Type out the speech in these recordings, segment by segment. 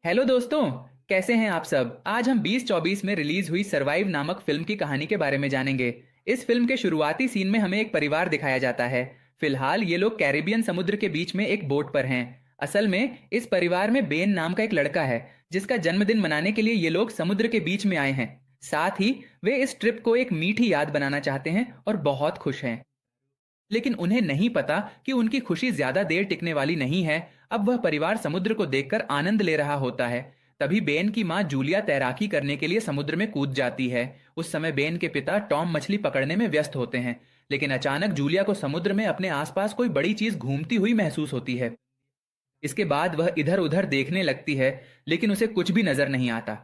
Hello दोस्तों। कैसे हैं आप सब? आज हम 2024 में रिलीज हुई सरवाइव नामक फिल्म की कहानी के बारे में जानेंगे। इस फिल्म के शुरुआती सीन में हमें एक परिवार दिखाया जाता है। फिलहाल ये लोग कैरिबियन समुद्र के बीच में एक बोट पर हैं। असल में इस परिवार में बेन नाम का एक लड़का है, जिसका जन्मदिन मनाने के लिए ये लोग समुद्र के बीच में आए हैं। साथ ही वे इस ट्रिप को एक मीठी याद बनाना चाहते हैं और बहुत खुश हैं। लेकिन उन्हें नहीं पता कि उनकी खुशी ज्यादा देर टिकने वाली नहीं है। अब वह परिवार समुद्र को देखकर आनंद ले रहा होता है। तभी बेन की माँ जूलिया तैराकी करने के लिए समुद्र में कूद जाती है। उस समय बेन के पिता टॉम मछली पकड़ने में व्यस्त होते हैं। लेकिन अचानक जूलिया को समुद्र में अपने आसपास कोई बड़ी चीज घूमती हुई महसूस होती है। इसके बाद वह इधर उधर देखने लगती है, लेकिन उसे कुछ भी नजर नहीं आता।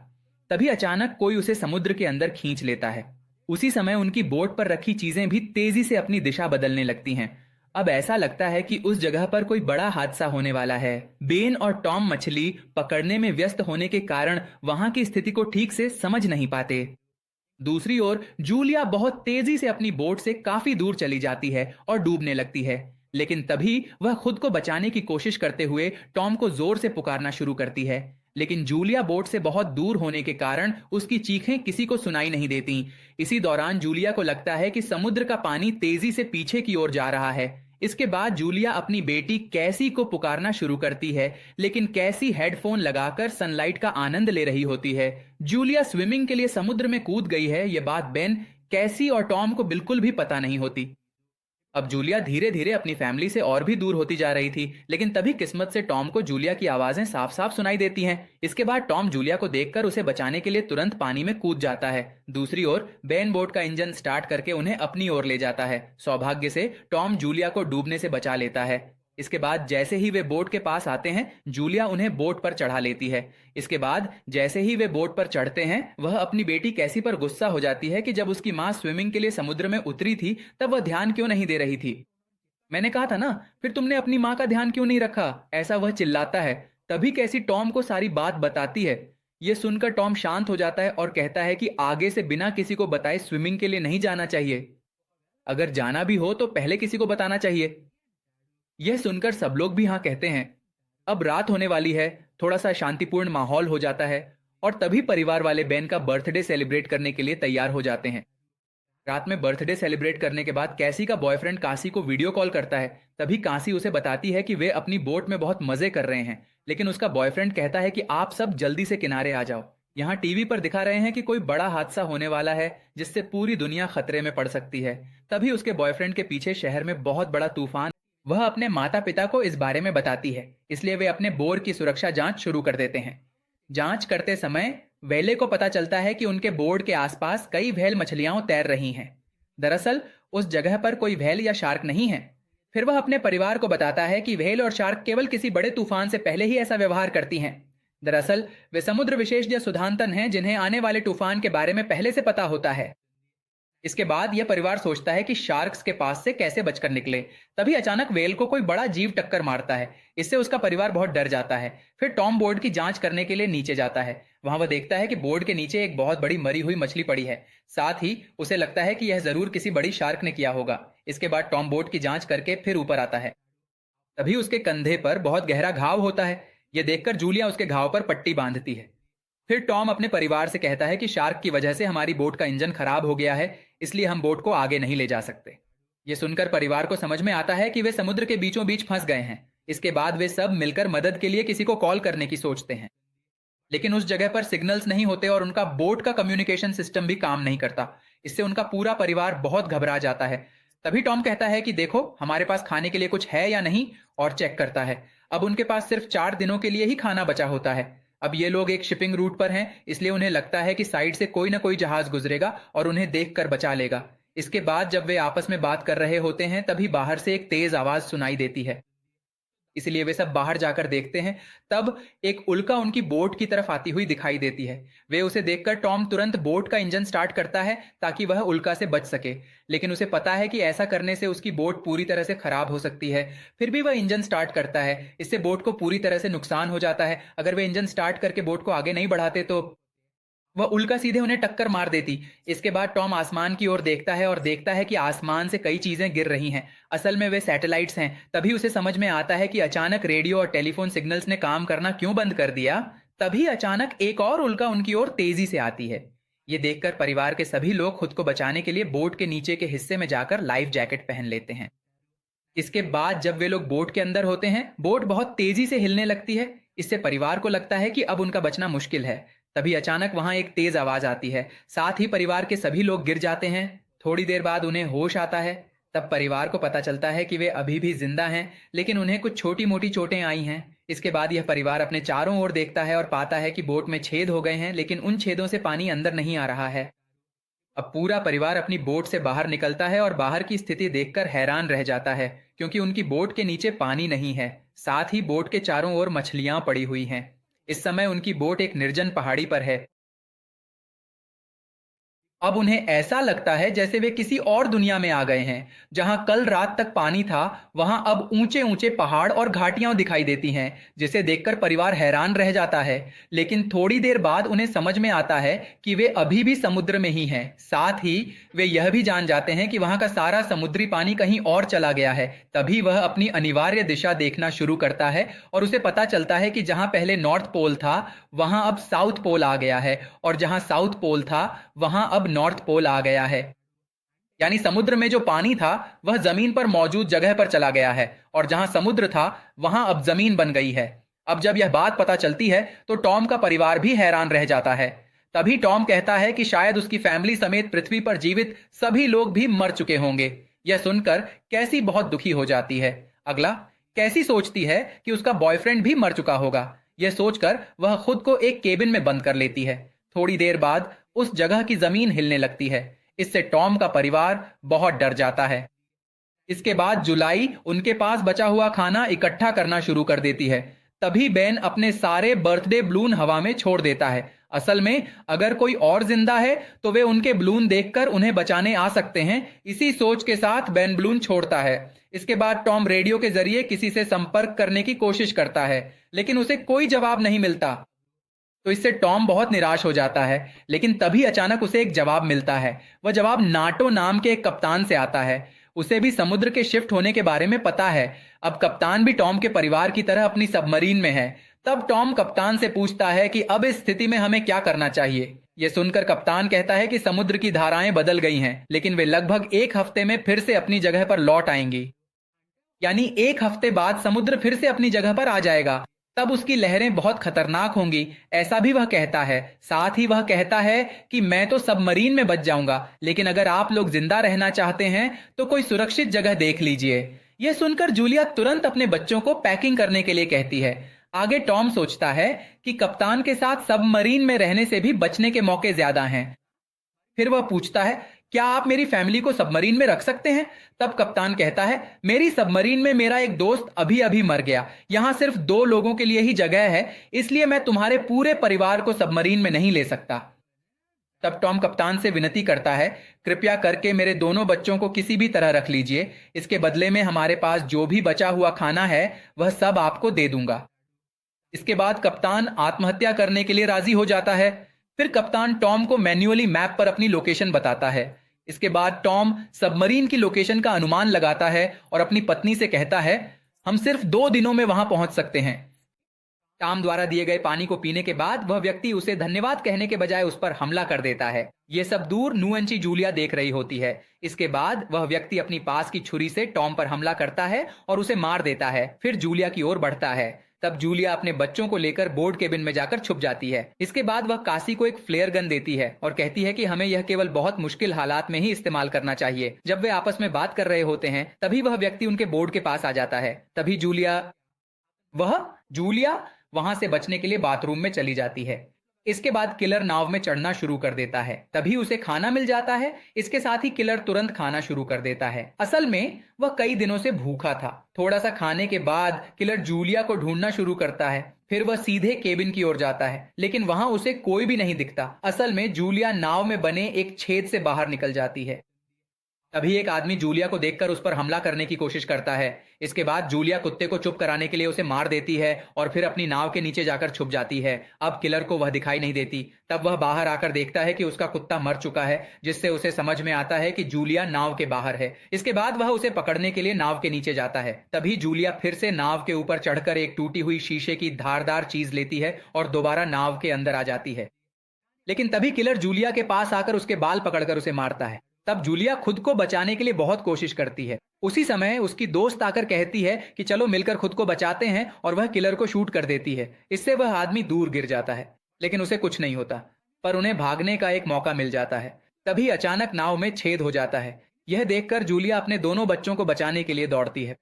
तभी अचानक कोई उसे समुद्र के अंदर खींच लेता है। उसी समय उनकी बोट पर रखी चीजें भी तेजी से अपनी दिशा बदलने लगती हैं। अब ऐसा लगता है कि उस जगह पर कोई बड़ा हादसा होने वाला है। बेन और टॉम मछली पकड़ने में व्यस्त होने के कारण वहां की स्थिति को ठीक से समझ नहीं पाते। दूसरी ओर जूलिया बहुत तेजी से अपनी बोट से काफी दूर चली जाती है और डूबने लगती है। लेकिन तभी वह खुद को बचाने की कोशिश करते हुए टॉम को जोर से पुकारना शुरू करती है। लेकिन जूलिया बोट से बहुत दूर होने के कारण उसकी चीखें किसी को सुनाई नहीं देती। इसी दौरान जूलिया को लगता है कि समुद्र का पानी तेजी से पीछे की ओर जा रहा है। इसके बाद जूलिया अपनी बेटी कैसी को पुकारना शुरू करती है, लेकिन कैसी हेडफोन लगाकर सनलाइट का आनंद ले रही होती है। जूलिया स्विमिंग के लिए समुद्र में कूद गई है, यह बात बेन, कैसी और टॉम को बिल्कुल भी पता नहीं होती। अब जूलिया धीरे धीरे अपनी फैमिली से और भी दूर होती जा रही थी। लेकिन तभी किस्मत से टॉम को जूलिया की आवाजें साफ साफ सुनाई देती हैं। इसके बाद टॉम जूलिया को देखकर उसे बचाने के लिए तुरंत पानी में कूद जाता है। दूसरी ओर बेन बोट का इंजन स्टार्ट करके उन्हें अपनी ओर ले जाता है। सौभाग्य से टॉम जूलिया को डूबने से बचा लेता है। इसके बाद जैसे ही वे बोट के पास आते हैं, जूलिया उन्हें बोट पर चढ़ा लेती है। इसके बाद जैसे ही वे बोट पर चढ़ते हैं, वह अपनी बेटी कैसी पर गुस्सा हो जाती है कि जब उसकी माँ स्विमिंग के लिए समुद्र में उतरी थी तब वह ध्यान क्यों नहीं दे रही थी। मैंने कहा था ना, फिर तुमने अपनी माँ का ध्यान क्यों नहीं रखा, ऐसा वह चिल्लाता है। तभी कैसी टॉम को सारी बात बताती है। यह सुनकर टॉम शांत हो जाता है और कहता है कि आगे से बिना किसी को बताए स्विमिंग के लिए नहीं जाना चाहिए। अगर जाना भी हो तो पहले किसी को बताना चाहिए। यह सुनकर सब लोग भी हाँ कहते हैं। अब रात होने वाली है, थोड़ा सा शांतिपूर्ण माहौल हो जाता है और तभी परिवार वाले बेन का बर्थडे सेलिब्रेट करने के लिए तैयार हो जाते हैं। रात में बर्थडे सेलिब्रेट करने के बाद कैसी का बॉयफ्रेंड काशी को वीडियो कॉल करता है। तभी काशी उसे बताती है कि वे अपनी बोट में बहुत मजे कर रहे हैं। लेकिन उसका बॉयफ्रेंड कहता है कि आप सब जल्दी से किनारे आ जाओ, यहाँ टीवी पर दिखा रहे हैं कि कोई बड़ा हादसा होने वाला है जिससे पूरी दुनिया खतरे में पड़ सकती है। तभी उसके बॉयफ्रेंड के पीछे शहर में बहुत बड़ा तूफान। वह अपने माता पिता को इस बारे में बताती है, इसलिए वे अपने बोर की सुरक्षा जांच शुरू कर देते हैं। जांच करते समय वेले को पता चलता है कि उनके बोर्ड के आसपास कई व्हेल मछलियां तैर रही हैं। दरअसल उस जगह पर कोई व्हेल या शार्क नहीं है। फिर वह अपने परिवार को बताता है कि व्हेल और शार्क केवल किसी बड़े तूफान से पहले ही ऐसा व्यवहार करती हैं। दरअसल वे समुद्र विशेष या सुधांतन हैं, जिन्हें आने वाले तूफान के बारे में पहले से पता होता है। इसके बाद यह परिवार सोचता है कि शार्क्स के पास से कैसे बचकर निकले। तभी अचानक वेल को कोई बड़ा जीव टक्कर मारता है। इससे उसका परिवार बहुत डर जाता है। फिर टॉम बोर्ड की जांच करने के लिए नीचे जाता है। वहां वह देखता है कि बोर्ड के नीचे एक बहुत बड़ी मरी हुई मछली पड़ी है। साथ ही उसे लगता है कि यह जरूर किसी बड़ी शार्क ने किया होगा। इसके बाद टॉम बोर्ड की जांच करके फिर ऊपर आता है। तभी उसके कंधे पर बहुत गहरा घाव होता है। यह देखकर जूलिया उसके घाव पर पट्टी बांधती है। फिर टॉम अपने परिवार से कहता है कि शार्क की वजह से हमारी बोट का इंजन खराब हो गया है, इसलिए हम बोट को आगे नहीं ले जा सकते। ये सुनकर परिवार को समझ में आता है कि वे समुद्र के बीचों बीच फंस गए हैं। इसके बाद वे सब मिलकर मदद के लिए किसी को कॉल करने की सोचते हैं। लेकिन उस जगह पर सिग्नल्स नहीं होते और उनका बोट का कम्युनिकेशन सिस्टम भी काम नहीं करता। इससे उनका पूरा परिवार बहुत घबरा जाता है। तभी टॉम कहता है कि देखो, हमारे पास खाने के लिए कुछ है या नहीं, और चेक करता है। अब उनके पास सिर्फ 4 दिनों के लिए ही खाना बचा होता है। अब ये लोग एक शिपिंग रूट पर हैं, इसलिए उन्हें लगता है कि साइड से कोई ना कोई जहाज गुजरेगा और उन्हें देखकर बचा लेगा। इसके बाद जब वे आपस में बात कर रहे होते हैं, तभी बाहर से एक तेज आवाज सुनाई देती है। इसलिए वे सब बाहर जाकर देखते हैं। तब एक उल्का उनकी बोट की तरफ आती हुई दिखाई देती है। वे उसे देखकर टॉम तुरंत बोट का इंजन स्टार्ट करता है ताकि वह उल्का से बच सके। लेकिन उसे पता है कि ऐसा करने से उसकी बोट पूरी तरह से खराब हो सकती है। फिर भी वह इंजन स्टार्ट करता है। इससे बोट को पूरी तरह से नुकसान हो जाता है। अगर वे इंजन स्टार्ट करके बोट को आगे नहीं बढ़ाते तो वह उल्का सीधे उन्हें टक्कर मार देती। इसके बाद टॉम आसमान की ओर देखता है और देखता है कि आसमान से कई चीजें गिर रही हैं। असल में वे सैटेलाइट्स हैं। तभी उसे समझ में आता है कि अचानक रेडियो और टेलीफोन सिग्नल्स ने काम करना क्यों बंद कर दिया। तभी अचानक एक और उल्का उनकी ओर तेजी से आती है। ये देखकर परिवार के सभी लोग खुद को बचाने के लिए बोट के नीचे के हिस्से में जाकर लाइफ जैकेट पहन लेते हैं। इसके बाद जब वे लोग बोट के अंदर होते हैं, बोट बहुत तेजी से हिलने लगती है। इससे परिवार को लगता है कि अब उनका बचना मुश्किल है। तभी अचानक वहां एक तेज आवाज आती है, साथ ही परिवार के सभी लोग गिर जाते हैं। थोड़ी देर बाद उन्हें होश आता है। तब परिवार को पता चलता है कि वे अभी भी जिंदा हैं, लेकिन उन्हें कुछ छोटी मोटी चोटें आई हैं। इसके बाद यह परिवार अपने चारों ओर देखता है और पाता है कि बोट में छेद हो गए हैं, लेकिन उन छेदों से पानी अंदर नहीं आ रहा है। अब पूरा परिवार अपनी बोट से बाहर निकलता है और बाहर की स्थिति देखकर हैरान रह जाता है, क्योंकि उनकी बोट के नीचे पानी नहीं है। साथ ही बोट के चारों ओर मछलियां पड़ी हुई हैं। इस समय उनकी बोट एक निर्जन पहाड़ी पर है। अब उन्हें ऐसा लगता है जैसे वे किसी और दुनिया में आ गए हैं। जहां कल रात तक पानी था, वहां अब ऊंचे ऊंचे पहाड़ और घाटियां दिखाई देती हैं, जिसे देखकर परिवार हैरान रह जाता है। लेकिन थोड़ी देर बाद उन्हें समझ में आता है कि वे अभी भी समुद्र में ही हैं। साथ ही वे यह भी जान जाते हैं कि वहां का सारा समुद्री पानी कहीं और चला गया है। तभी वह अपनी अनिवार्य दिशा देखना शुरू करता है और उसे पता चलता है कि जहां पहले नॉर्थ पोल था, वहां अब साउथ पोल आ गया है, और जहां साउथ पोल था, वहां अब नॉर्थ पोल आ गया है। यानी समुद्र में जो पानी था वह जमीन पर मौजूद जगह पर चला गया है, और जहां समुद्र था वहां अब जमीन बन गई है। अब जब यह बात पता चलती है तो टॉम का परिवार भी हैरान रह जाता है। तभी टॉम कहता है कि शायद उसकी फैमिली समेत पृथ्वी पर जीवित सभी लोग भी मर चुके होंगे। यह सुनकर कैसी बहुत दुखी हो जाती है। अगला, कैसी सोचती है कि उसका बॉयफ्रेंड भी मर चुका होगा। यह सोचकर वह खुद को एक केबिन में बंद कर लेती है। थोड़ी देर बाद उस जगह की जमीन हिलने लगती है। इससे टॉम का परिवार बहुत डर जाता है। इसके बाद जुलाई उनके पास बचा हुआ खाना इकट्ठा करना शुरू कर देती है। तभी बेन अपने सारे बर्थडे बलून हवा में छोड़ देता है। असल में अगर कोई और जिंदा है तो वे उनके बलून देखकर उन्हें बचाने आ सकते हैं। इसी सोच के साथ बेन बलून छोड़ता है। इसके बाद टॉम रेडियो के जरिए किसी से संपर्क करने की कोशिश करता है, लेकिन उसे कोई जवाब नहीं मिलता। तो इससे टॉम बहुत निराश हो जाता है। लेकिन तभी अचानक उसे एक जवाब मिलता है। वह जवाब नाटो नाम के एक कप्तान से आता है। उसे भी समुद्र के शिफ्ट होने के बारे में पता है। अब कप्तान भी टॉम के परिवार की तरह अपनी सबमरीन में है। तब टॉम कप्तान से पूछता है कि अब इस स्थिति में हमें क्या करना चाहिए। यह सुनकर कप्तान कहता है कि समुद्र की धाराएं बदल गई हैं, लेकिन वे लगभग एक हफ्ते में फिर से अपनी जगह पर लौट आएंगी। यानी एक हफ्ते बाद समुद्र फिर से अपनी जगह पर आ जाएगा। तब उसकी लहरें बहुत खतरनाक होंगी, ऐसा भी वह कहता है। साथ ही वह कहता है कि मैं तो सबमरीन में बच जाऊंगा, लेकिन अगर आप लोग जिंदा रहना चाहते हैं तो कोई सुरक्षित जगह देख लीजिए। यह सुनकर जूलिया तुरंत अपने बच्चों को पैकिंग करने के लिए कहती है। आगे टॉम सोचता है कि कप्तान के साथ सबमरीन में रहने से भी बचने के मौके ज्यादा हैं। फिर वह पूछता है, क्या आप मेरी फैमिली को सबमरीन में रख सकते हैं? तब कप्तान कहता है, मेरी सबमरीन में मेरा एक दोस्त अभी अभी मर गया। यहां सिर्फ 2 लोगों के लिए ही जगह है, इसलिए मैं तुम्हारे पूरे परिवार को सबमरीन में नहीं ले सकता। तब टॉम कप्तान से विनती करता है, कृपया करके मेरे दोनों बच्चों को किसी भी तरह रख लीजिए। इसके बदले में हमारे पास जो भी बचा हुआ खाना है वह सब आपको दे दूंगा। इसके बाद कप्तान आत्महत्या करने के लिए राजी हो जाता है। फिर कप्तान टॉम को मैन्युअली मैप पर अपनी लोकेशन बताता है। इसके बाद टॉम सबमरीन की लोकेशन का अनुमान लगाता है और अपनी पत्नी से कहता है, हम सिर्फ 2 दिनों में वहां पहुंच सकते हैं। टॉम द्वारा दिए गए पानी को पीने के बाद वह व्यक्ति उसे धन्यवाद कहने के बजाय उस पर हमला कर देता है। यह सब दूर नुएंची जूलिया देख रही होती है। इसके बाद वह व्यक्ति अपनी पास की छुरी से टॉम पर हमला करता है और उसे मार देता है। फिर जूलिया की ओर बढ़ता है। तब जूलिया अपने बच्चों को लेकर बोर्ड केबिन में जाकर छुप जाती है। इसके बाद वह कासी को एक फ्लेयर गन देती है और कहती है कि हमें यह केवल बहुत मुश्किल हालात में ही इस्तेमाल करना चाहिए। जब वे आपस में बात कर रहे होते हैं तभी वह व्यक्ति उनके बोर्ड के पास आ जाता है। तभी जूलिया वहां से बचने के लिए बाथरूम में चली जाती है। इसके बाद किलर नाव में चढ़ना शुरू कर देता है। तभी उसे खाना मिल जाता है। इसके साथ ही किलर तुरंत खाना शुरू कर देता है। असल में वह कई दिनों से भूखा था। थोड़ा सा खाने के बाद किलर जूलिया को ढूंढना शुरू करता है। फिर वह सीधे केबिन की ओर जाता है, लेकिन वहां उसे कोई भी नहीं दिखता। असल में जूलिया नाव में बने एक छेद से बाहर निकल जाती है। तभी एक आदमी जूलिया को देखकर उस पर हमला करने की कोशिश करता है। इसके बाद जूलिया कुत्ते को चुप कराने के लिए उसे मार देती है और फिर अपनी नाव के नीचे जाकर छुप जाती है। अब किलर को वह दिखाई नहीं देती। तब वह बाहर आकर देखता है कि उसका कुत्ता मर चुका है, जिससे उसे समझ में आता है कि जूलिया नाव के बाहर है। इसके बाद वह उसे पकड़ने के लिए नाव के नीचे जाता है। तभी जूलिया फिर से नाव के ऊपर चढ़कर एक टूटी हुई शीशे की धारदार चीज लेती है और दोबारा नाव के अंदर आ जाती है। लेकिन तभी किलर जूलिया के पास आकर उसके बाल पकड़कर उसे मारता है। तब जूलिया खुद को बचाने के लिए बहुत कोशिश करती है। उसी समय उसकी दोस्त आकर कहती है कि चलो मिलकर खुद को बचाते हैं, और वह किलर को शूट कर देती है। इससे वह आदमी दूर गिर जाता है, लेकिन उसे कुछ नहीं होता। पर उन्हें भागने का एक मौका मिल जाता है। तभी अचानक नाव में छेद हो जाता है। यह देखकर जूलिया अपने दोनों बच्चों को बचाने के लिए दौड़ती है।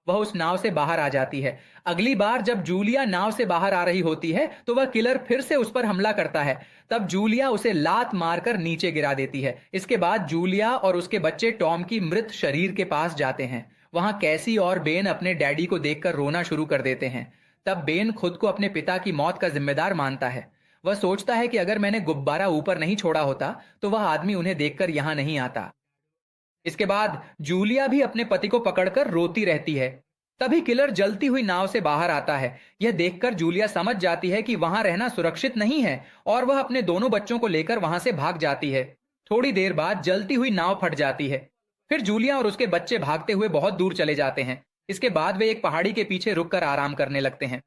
वह उस नाव से बाहर आ जाती है। अगली बार जब जूलिया नाव से बाहर आ रही होती है तो वह किलर फिर से उस पर हमला करता है। तब जूलिया उसे लात मारकर नीचे गिरा देती है। इसके बाद जूलिया और उसके बच्चे टॉम की मृत शरीर के पास जाते हैं। वहां कैसी और बेन अपने डैडी को देखकर रोना शुरू कर देते हैं। तब बेन खुद को अपने पिता की मौत का जिम्मेदार मानता है। वह सोचता है कि अगर मैंने गुब्बारा ऊपर नहीं छोड़ा होता तो वह आदमी उन्हें देखकर यहां नहीं आता। इसके बाद जूलिया भी अपने पति को पकड़कर रोती रहती है। तभी किलर जलती हुई नाव से बाहर आता है। यह देखकर जूलिया समझ जाती है कि वहां रहना सुरक्षित नहीं है, और वह अपने दोनों बच्चों को लेकर वहां से भाग जाती है। थोड़ी देर बाद जलती हुई नाव फट जाती है। फिर जूलिया और उसके बच्चे भागते हुए बहुत दूर चले जाते हैं। इसके बाद वे एक पहाड़ी के पीछे रुककर आराम करने लगते हैं।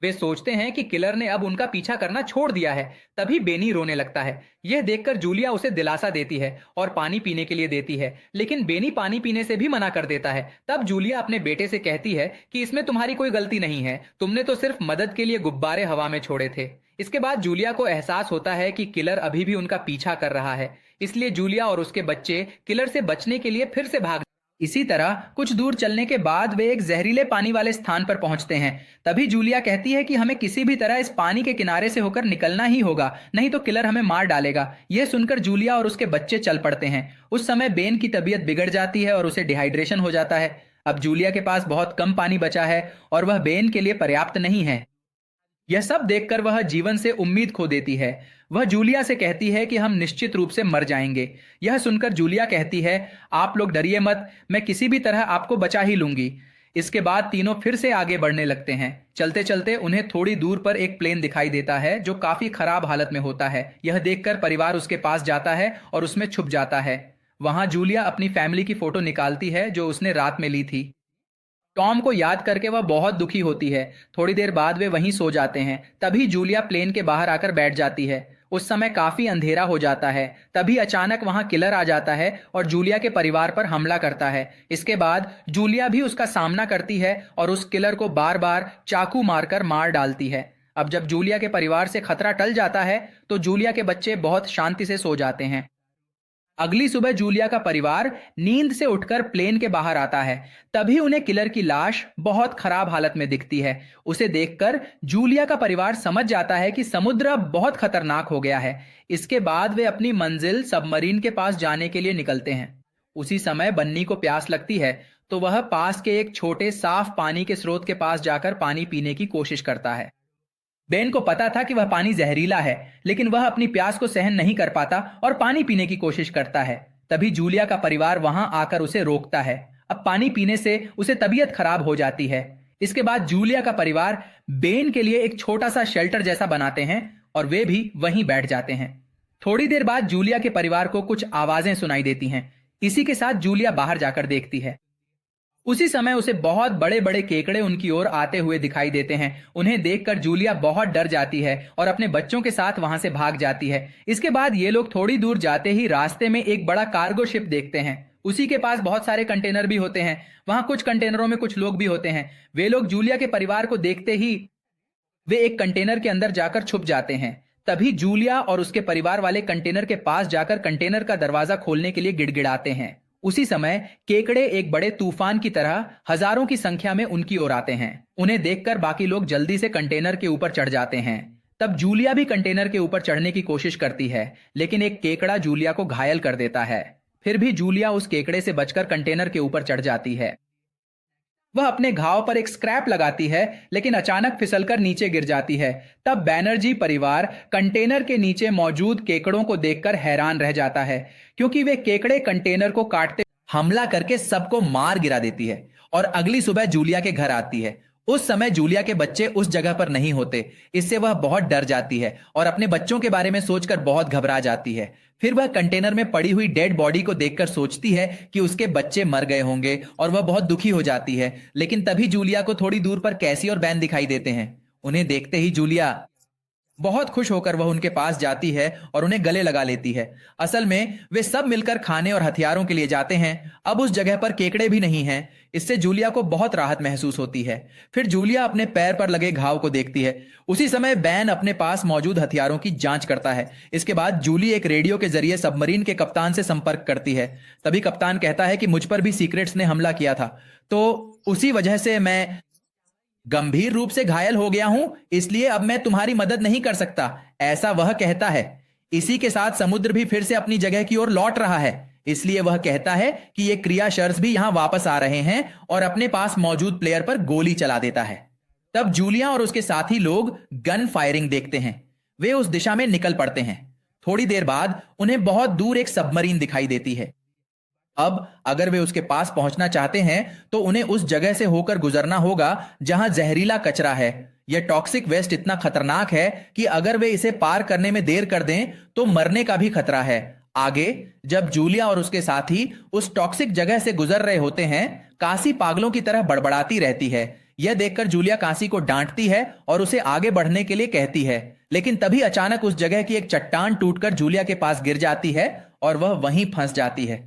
वे सोचते हैं कि किलर ने अब उनका पीछा करना छोड़ दिया है। तभी बेनी रोने लगता है। यह देखकर जूलिया उसे दिलासा देती है और पानी पीने के लिए देती है, लेकिन बेनी पानी पीने से भी मना कर देता है। तब जूलिया अपने बेटे से कहती है कि इसमें तुम्हारी कोई गलती नहीं है, तुमने तो सिर्फ मदद के लिए गुब्बारे हवा में छोड़े थे। इसके बाद जूलिया को एहसास होता है कि किलर अभी भी उनका पीछा कर रहा है। इसलिए जूलिया और उसके बच्चे किलर से बचने के लिए फिर से भाग। इसी तरह कुछ दूर चलने के बाद वे एक जहरीले पानी वाले स्थान पर पहुंचते हैं। तभी जूलिया कहती है कि हमें किसी भी तरह इस पानी के किनारे से होकर निकलना ही होगा, नहीं तो किलर हमें मार डालेगा। यह सुनकर जूलिया और उसके बच्चे चल पड़ते हैं। उस समय बेन की तबीयत बिगड़ जाती है और उसे डिहाइड्रेशन हो जाता है। अब जूलिया के पास बहुत कम पानी बचा है और वह बेन के लिए पर्याप्त नहीं है। यह सब देखकर वह जीवन से उम्मीद खो देती है। वह जूलिया से कहती है कि हम निश्चित रूप से मर जाएंगे। यह सुनकर जूलिया कहती है, आप लोग डरिए मत, मैं किसी भी तरह आपको बचा ही लूंगी। इसके बाद तीनों फिर से आगे बढ़ने लगते हैं। चलते चलते उन्हें थोड़ी दूर पर एक प्लेन दिखाई देता है जो काफी खराब हालत में होता है। यह देखकर परिवार उसके पास जाता है और उसमें छुप जाता है। वहां जूलिया अपनी फैमिली की फोटो निकालती है जो उसने रात में ली थी। टॉम को याद करके वह बहुत दुखी होती है। थोड़ी देर बाद वे वहीं सो जाते हैं। तभी जूलिया प्लेन के बाहर आकर बैठ जाती है। उस समय काफी अंधेरा हो जाता है। तभी अचानक वहां किलर आ जाता है और जूलिया के परिवार पर हमला करता है। इसके बाद जूलिया भी उसका सामना करती है और उस किलर को बार बार चाकू मारकर मार डालती है। अब जब जूलिया के परिवार से खतरा टल जाता है तो जूलिया के बच्चे बहुत शांति से सो जाते हैं। अगली सुबह जूलिया का परिवार नींद से उठकर प्लेन के बाहर आता है। तभी उन्हें किलर की लाश बहुत खराब हालत में दिखती है। उसे देखकर जूलिया का परिवार समझ जाता है कि समुद्र अब बहुत खतरनाक हो गया है। इसके बाद वे अपनी मंजिल सबमरीन के पास जाने के लिए निकलते हैं। उसी समय बन्नी को प्यास लगती है तो वह पास के एक छोटे साफ पानी के स्रोत के पास जाकर पानी पीने की कोशिश करता है। बेन को पता था कि वह पानी जहरीला है, लेकिन वह अपनी प्यास को सहन नहीं कर पाता और पानी पीने की कोशिश करता है। तभी जूलिया का परिवार वहां आकर उसे रोकता है। अब पानी पीने से उसे तबीयत खराब हो जाती है। इसके बाद जूलिया का परिवार बेन के लिए एक छोटा सा शेल्टर जैसा बनाते हैं और वे भी वहीं बैठ जाते हैं। थोड़ी देर बाद जूलिया के परिवार को कुछ आवाजें सुनाई देती हैं। इसी के साथ जूलिया बाहर जाकर देखती है। उसी समय उसे बहुत बड़े बड़े केकड़े उनकी ओर आते हुए दिखाई देते हैं। उन्हें देखकर जूलिया बहुत डर जाती है और अपने बच्चों के साथ वहां से भाग जाती है। इसके बाद ये लोग थोड़ी दूर जाते ही रास्ते में एक बड़ा कार्गो शिप देखते हैं। उसी के पास बहुत सारे कंटेनर भी होते हैं। वहां कुछ कंटेनरों में कुछ लोग भी होते हैं। वे लोग जूलिया के परिवार को देखते ही वे एक कंटेनर के अंदर जाकर छुप जाते हैं। तभी जूलिया और उसके परिवार वाले कंटेनर के पास जाकर कंटेनर का दरवाजा खोलने के लिए गिड़गिड़ाते हैं। उसी समय केकड़े एक बड़े तूफान की तरह हजारों की संख्या में उनकी ओर आते हैं। उन्हें देखकर बाकी लोग जल्दी से कंटेनर के ऊपर चढ़ जाते हैं। तब जूलिया भी कंटेनर के ऊपर चढ़ने की कोशिश करती है, लेकिन एक केकड़ा जूलिया को घायल कर देता है। फिर भी जूलिया उस केकड़े से बचकर कंटेनर के ऊपर चढ़ जाती है। वह अपने घाव पर एक स्क्रैप लगाती है, लेकिन अचानक फिसलकर नीचे गिर जाती है। तब बैनर्जी परिवार कंटेनर के नीचे मौजूद केकड़ों को देखकर हैरान रह जाता है, क्योंकि वे केकड़े कंटेनर को काटते हमला करके सबको मार गिरा देती है। और अगली सुबह जूलिया के घर आती है। उस समय जूलिया के बच्चे उस जगह पर नहीं होते। इससे वह बहुत डर जाती है और अपने बच्चों के बारे में सोचकर बहुत घबरा जाती है। फिर वह कंटेनर में पड़ी हुई डेड बॉडी को देखकर सोचती है कि उसके बच्चे मर गए होंगे और वह बहुत दुखी हो जाती है। लेकिन तभी जूलिया को थोड़ी दूर पर कैसी और बैन दिखाई देते हैं। उन्हें देखते ही जूलिया बहुत खुश होकर वह उनके पास जाती है और उन्हें गले लगा लेती है। असल में वे सब मिलकर खाने और हथियारों के लिए जाते हैं। अब उस जगह पर केकड़े भी नहीं हैं। इससे जूलिया को बहुत राहत महसूस होती है। फिर जूलिया अपने पैर पर लगे घाव को देखती है। उसी समय बैन अपने पास मौजूद हथियारों की जांच करता है। इसके बाद जूली एक रेडियो के जरिए सबमरीन के कप्तान से संपर्क करती है। तभी कप्तान कहता है कि मुझ पर भी सीक्रेट्स ने हमला किया था, तो उसी वजह से मैं गंभीर रूप से घायल हो गया हूं, इसलिए अब मैं तुम्हारी मदद नहीं कर सकता, ऐसा वह कहता है। इसी के साथ समुद्र भी फिर से अपनी जगह की ओर लौट रहा है। इसलिए वह कहता है कि ये क्रियाशर्स भी यहां वापस आ रहे हैं और अपने पास मौजूद प्लेयर पर गोली चला देता है। तब जूलिया और उसके साथी लोग गन फायरिंग देखते हैं। वे उस दिशा में निकल पड़ते हैं। थोड़ी देर बाद उन्हें बहुत दूर एक सबमरीन दिखाई देती है। अब अगर वे उसके पास पहुंचना चाहते हैं तो उन्हें उस जगह से होकर गुजरना होगा जहां जहरीला कचरा है। यह टॉक्सिक वेस्ट इतना खतरनाक है कि अगर वे इसे पार करने में देर कर दें तो मरने का भी खतरा है। आगे जब जूलिया और उसके साथी उस टॉक्सिक जगह से गुजर रहे होते हैं, कासी पागलों की तरह बड़बड़ाती रहती है। यह देखकर जूलिया कासी को डांटती है और उसे आगे बढ़ने के लिए कहती है। लेकिन तभी अचानक उस जगह की एक चट्टान टूटकर जूलिया के पास गिर जाती है और वह वहीं फंस जाती है।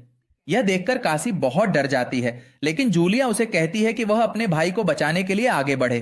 यह देखकर कासी बहुत डर जाती है, लेकिन जूलिया उसे कहती है कि वह अपने भाई को बचाने के लिए आगे बढ़े।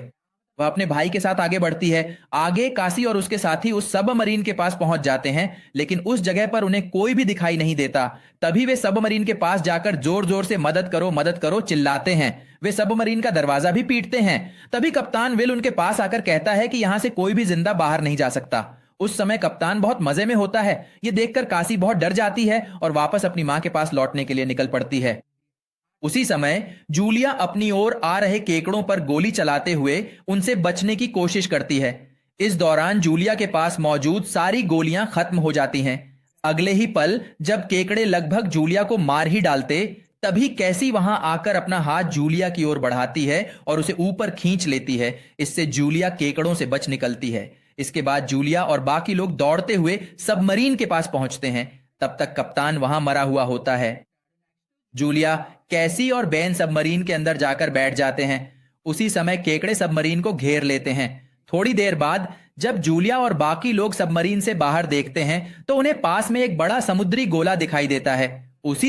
वह अपने भाई के साथ आगे बढ़ती है। आगे कासी और उसके साथी उस सबमरीन के पास पहुंच जाते हैं, लेकिन उस जगह पर उन्हें कोई भी दिखाई नहीं देता। तभी वे सबमरीन के पास जाकर जोर जोर से मदद करो चिल्लाते हैं। वे सबमरीन का दरवाजा भी पीटते हैं। तभी कप्तान विल उनके पास आकर कहता है कि यहां से कोई भी जिंदा बाहर नहीं जा सकता। उस समय कप्तान बहुत मजे में होता है। यह देखकर कासी बहुत डर जाती है और वापस अपनी मां के पास लौटने के लिए निकल पड़ती है। उसी समय जूलिया अपनी ओर आ रहे केकड़ों पर गोली चलाते हुए उनसे बचने की कोशिश करती है। इस दौरान जूलिया के पास मौजूद सारी गोलियां खत्म हो जाती हैं। अगले ही पल जब केकड़े लगभग जूलिया को मार ही डालते, तभी कैसी वहां आकर अपना हाथ जूलिया की ओर बढ़ाती है और उसे ऊपर खींच लेती है। इससे जूलिया केकड़ों से बच निकलती है। इसके बाद जूलिया और बाकी लोग दौड़ते हुए सबमरीन के पास पहुंचते हैं। तब तक कप्तान वहां मरा हुआ होता है। जूलिया, कैसी और बेन सबमरीन के अंदर जाकर बैठ जाते हैं। उसी समय केकड़े सबमरीन को घेर लेते हैं। थोड़ी देर बाद जब जूलिया और बाकी लोग सबमरीन से बाहर देखते हैं तो उन्हें पास में एक बड़ा समुद्री गोला दिखाई देता है। उसी